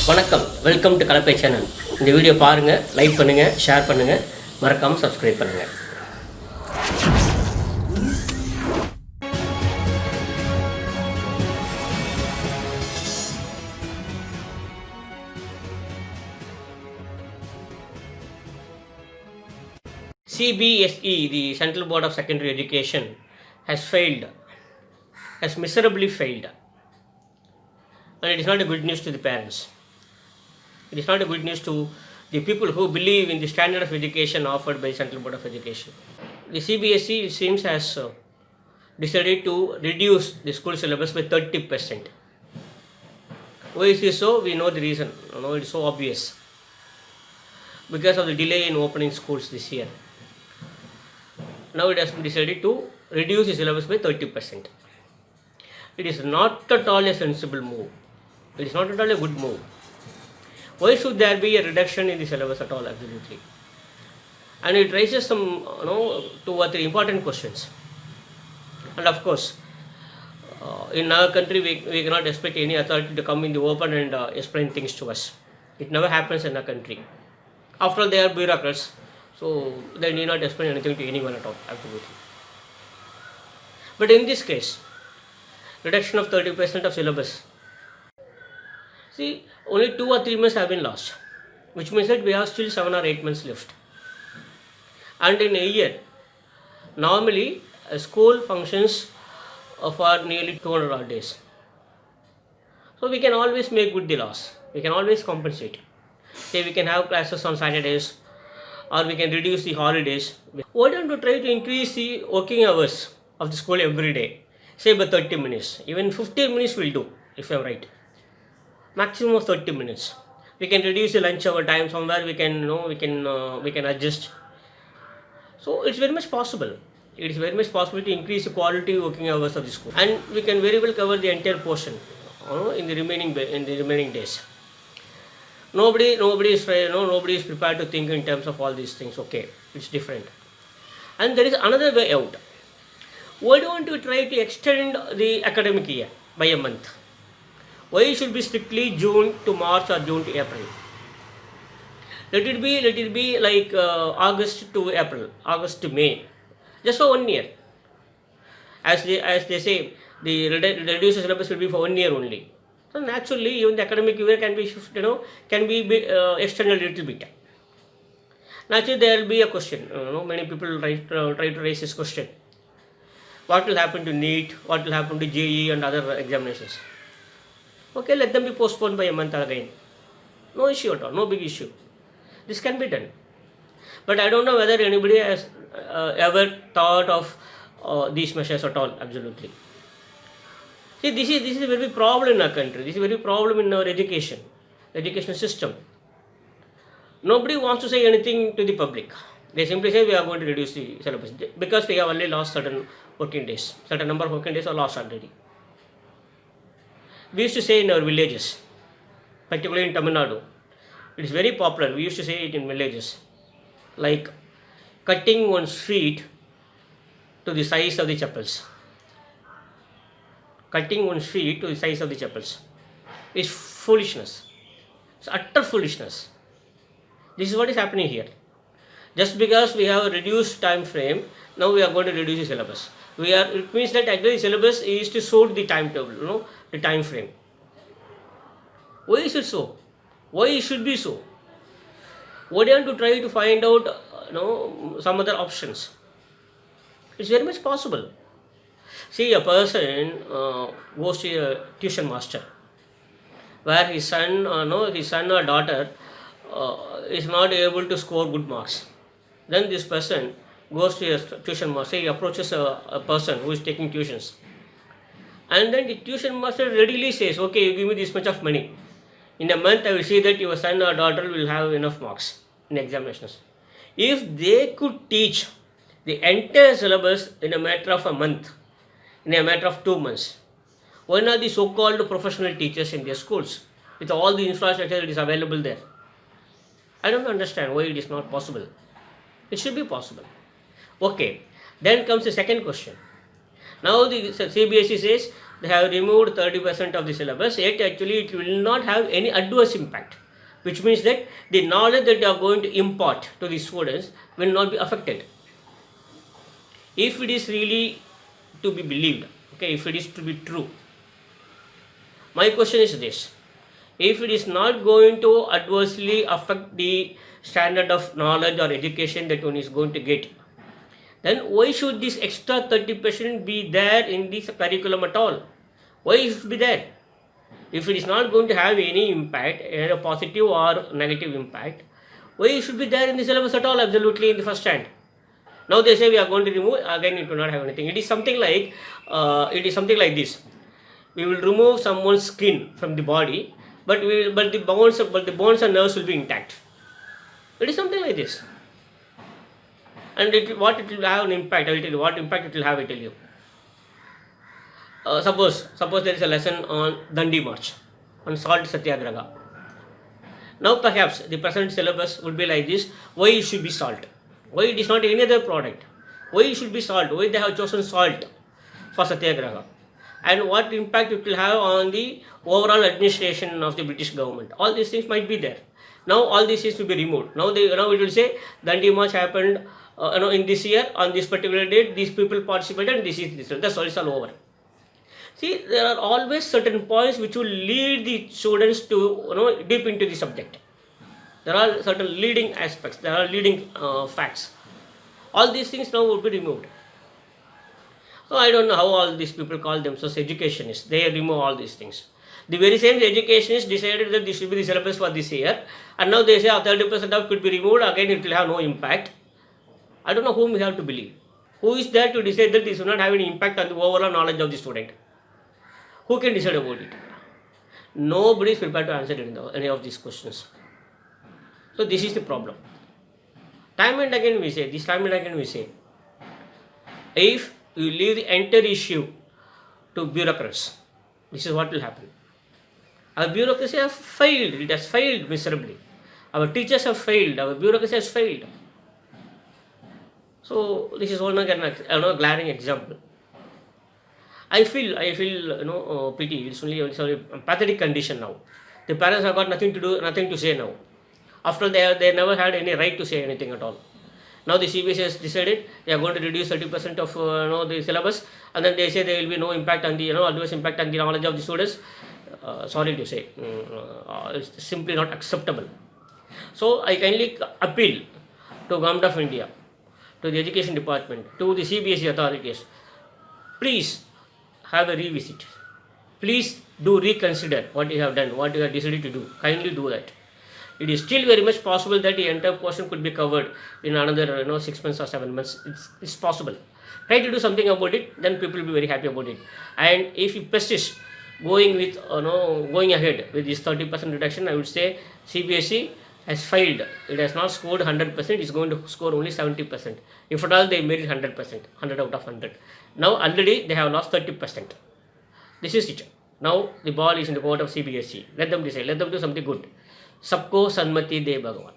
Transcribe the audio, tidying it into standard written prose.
வணக்கம், welcome to கலப்பை channel. இந்த வீடியோ பாருங்கள், லைக் பண்ணுங்கள், ஷேர் பண்ணுங்கள், மறக்காமல் சப்ஸ்கிரைப் பண்ணுங்கள். CBSE, the Central Board of Secondary Education, has miserably failed. And it is not a good news to the parents. It is not a good news to the people who believe in the standard of education offered by Central Board of Education. The CBSE, it seems, has decided to reduce the school syllabus by 30%. Why is this so? We know the reason. It is so obvious. Because of the delay in opening schools this year. Now it has been decided to reduce the syllabus by 30%. It is not at all a sensible move. It is not at all a good move. Why should there be a reduction in the syllabus at all? Absolutely. And it raises some, 2 or 3 important questions. And of course, in our country, we cannot expect any authority to come in the open and explain things to us. It never happens in our country. After all, they are bureaucrats, so they need not explain anything to anyone at all. Absolutely. But in this case, reduction of 30% of syllabus. See, only 2 or 3 months have been lost, which means that we have still 7 or 8 months left. And in a year, normally a school functions for nearly 200 odd days. So we can always make good the loss. We can always compensate. Say we can have classes on Saturdays, or we can reduce the holidays. Why don't we try to increase the working hours of the school every day? Say by 30 minutes. Even 15 minutes will do, if I am right. Maximum of 30 minutes. We can reduce the lunch hour time somewhere. We can adjust. So it's very much possible. It is very much possible to increase the quality working hours of the school, and we can very well cover the entire portion in the remaining days. Nobody is prepared to think in terms of all these things. Okay, it's different. And there is another way out. Why don't we try to extend the academic year by a month? Why it should be strictly June to March or June to April? Let it be like August to April, August to May, just for 1 year. As they say, the reduced syllabus will be for 1 year only. So naturally, even the academic year can be extended a little bit. Naturally, there will be a question. Many people try to raise this question. What will happen to NEET? What will happen to JEE and other examinations? Okay, let them be postponed by a month again. No issue at all, no big issue. This can be done. But I don't know whether anybody has ever thought of these measures at all, absolutely. See, this is a very big problem in our country. This is a very big problem in our education system. Nobody wants to say anything to the public. They simply say we are going to reduce the syllabus because we have only lost certain working days. Certain number of working days are lost already. We used to say in our villages, particularly in Tamil Nadu, it is very popular. We used to say it in villages, like cutting one street to the size of the chapels. Cutting one street to the size of the chapels is foolishness. It's utter foolishness. This is what is happening here. Just because we have a reduced time frame, now we are going to reduce the syllabus. It means that actually the syllabus is to suit the timetable, the time frame. Why is it so? Why it should be so? Why don't you try to find out, some other options? It's very much possible. See, a person goes to a tuition master, where his son or daughter is not able to score good marks. Then this person goes to a tuition master. He approaches a person who is taking tuitions, and then the tuition master readily says, okay, you give me this much of money. In a month, I will see that your son or daughter will have enough marks in examinations. If they could teach the entire syllabus in a matter of a month, in a matter of 2 months, why not the so-called professional teachers in their schools with all the infrastructure that is available there? I don't understand why it is not possible. It should be possible. Okay, then comes the second question. Now the CBSE says they have removed 30% of the syllabus, yet actually it will not have any adverse impact, which means that the knowledge that they are going to impart to the students will not be affected. If it is really to be believed, okay, if it is to be true, my question is this: if it is not going to adversely affect the standard of knowledge or education that one is going to get, then why should this extra 30% be there in this curriculum at all? Why it should be there? If it is not going to have any impact, either positive or negative impact, why it should be there in the syllabus at all? Absolutely in the first hand. Now they say we are going to remove, again it will not have anything. It is something like this. We will remove someone's skin from the body, but the bones and nerves will be intact. It is something like this. And what it will have an impact, I will tell you what impact it will have, I tell you. Suppose there is a lesson on Dandi March, on salt satyagraha. Now perhaps the present syllabus would be like this: why it should be salt? Why it is not any other product? Why it should be salt? Why they have chosen salt for satyagraha? And what impact it will have on the overall administration of the British government? All these things might be there. Now all these things will be removed. Now it will say Dandi March happened in this year, on this particular date, these people participated, and this is this. That's all. It's all over. See, there are always certain points which will lead the students to deep into the subject. There are certain leading aspects. There are leading facts. All these things now will be removed. So I don't know how all these people call themselves educationists. They remove all these things. The very same educationists decided that this should be the syllabus for this year, and now they say 30% of could be removed. Again, it will have no impact. I don't know whom we have to believe. Who is there to decide that this will not have any impact on the overall knowledge of the student? Who can decide about it? Nobody is prepared to answer any of these questions. So this is the problem. Time and again we say, if you leave the entire issue to bureaucrats, this is what will happen. Our bureaucracy has failed. It has failed miserably. Our teachers have failed. Our bureaucracy has failed. So this is one again a glaring example. I feel pity. It's only a pathetic condition now. The parents have got nothing to say now. After all, they never had any right to say anything at all. Now the CBSE has decided they are going to reduce 30% of the syllabus, and then they say there will be no impact on the adverse impact on the knowledge of the students. Sorry to say, it's simply not acceptable. So I kindly appeal to Government of India, to the Education Department, to the CBSE authorities. Please have a revisit. Please do reconsider what you have done, what you have decided to do. Kindly do that. It is still very much possible that the entire portion could be covered in another 6 months or 7 months. It's possible. Try to do something about it, then people will be very happy about it. And if you persist going ahead with this 30% reduction, I would say CBSE has failed. It has not scored 100%. It's going to score only 70%. If at all they made it 100%, 100 out of 100. Now already they have lost 30%. This is it. Now the ball is in the court of CBSE. Let them decide. Let them do something good. सबको सन्मति दे भगवान.